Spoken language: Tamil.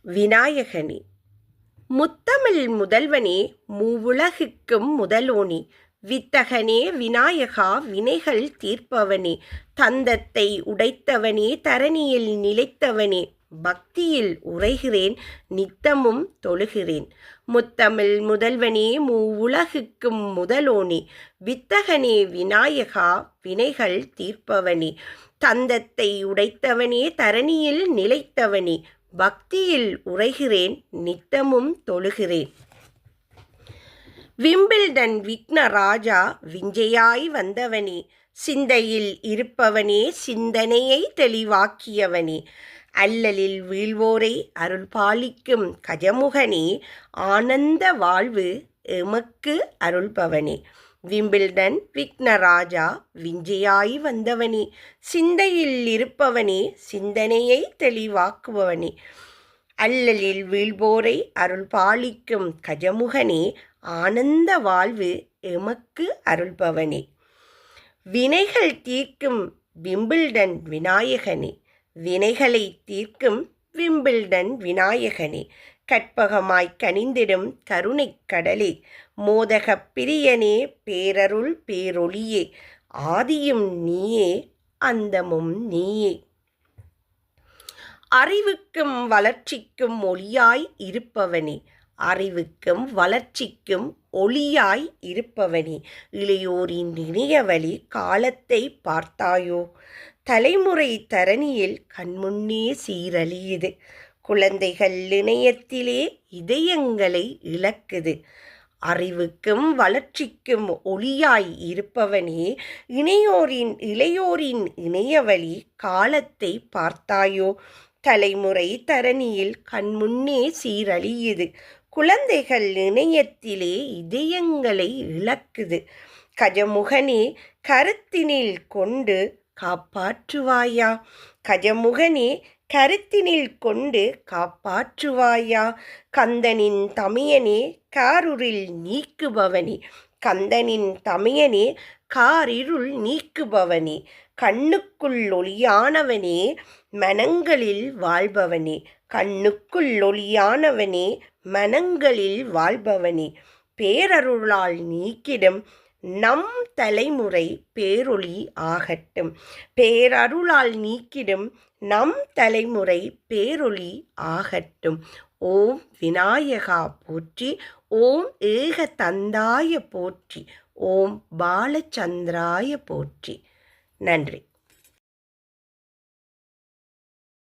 விநாயகனே. முத்தமிழ் முதல்வனே, மூவுலகுக்கும் முதலோனே, வித்தகனே விநாயகா, வினைகள் தீர்ப்பவனே, தந்தத்தை உடைத்தவனே, தரணியில் நிலைத்தவனே, பக்தியில் உரைகிறேன், நித்தமும் தொழுகிறேன். முத்தமிழ் முதல்வனே, மூவுலகுக்கும் முதலோனே, வித்தகனே விநாயகா, வினைகள் தீர்ப்பவனே, தந்தத்தை உடைத்தவனே, தரணியில் நிலைத்தவனே, பக்தியில் உரைகிறேன், நித்தமும் தொழுகிறேன். விம்பிள்டன் விக்னராஜா, விஞ்சையாய் வந்தவனே, சிந்தையில் இருப்பவனே, சிந்தனையை தெளிவாக்கியவனே, அல்லலில் வீழ்வோரை அருள் பாலிக்கும் கஜமுகனே, ஆனந்த வாழ்வு எமக்கு அருள்பவனே. விம்பிள்டன் விக்னராஜா, விஞ்சையாய் வந்தவனே, சிந்தையில் இருப்பவனே, சிந்தனையை தெளிவாக்குபவனே, அல்லலில் வீழ்வோரை அருள் பாலிக்கும் கஜமுகனே, ஆனந்த வாழ்வு எமக்கு அருள்பவனே. வினைகள் தீர்க்கும் விம்பிள்டன் விநாயகனே, வினைகளை தீர்க்கும் விம்பிள்டன் விநாயகனே, கற்பகமாய் கனிந்திடும் கருணைக் கடலே, மோதகப் பிரியனே, பேரருள் பேரொளியே, ஆதியும் நீயே, அந்தமும் நீயே. அறிவுக்கும் வளர்ச்சிக்கும் ஒளியாய் இருப்பவனே, அறிவுக்கும் வளர்ச்சிக்கும் ஒளியாய் இருப்பவனே, இளையோரின் இணையவழி காலத்தை பார்த்தாயோ, தலைமுறை தரணியில் கண்முன்னே சீரழியுது, குழந்தைகள் இணையத்திலே இதயங்களை இழக்குது. அறிவுக்கும் வளர்ச்சிக்கும் ஒளியாய் இருப்பவனே, இளையோரின் இணையவழி காலத்தை பார்த்தாயோ, தலைமுறை தரணியில் கண்முன்னே சீரழியுது, குழந்தைகள் இணையத்திலே இதயங்களை இழக்குது. கஜமுகனே, கருத்தினில் கொண்டு காப்பாற்றுவாயா, கஜமுகனே, கருத்தினில் கொண்டு காப்பாற்றுவாயா, கந்தனின் தமையனே, காரிருள் நீக்குபவனே, கந்தனின் தமையனே, காரிருள் நீக்குபவனே, கண்ணுக்குள் ஒளியானவனே, மனங்களில் வாழ்பவனே, கண்ணுக்குள் ஒளியானவனே, மனங்களில் வாழ்பவனே, பேரருளால் நீக்கிடும் நம் தலைமுறை பேரொளி ஆகட்டும், பேரருளால் நீக்கிடும் நம் தலைமுறை பேரொளி ஆகட்டும். ஓம் விநாயகா போற்றி, ஓம் ஏக தந்தாய போற்றி, ஓம் பாலச்சந்திராய போற்றி. நன்றி.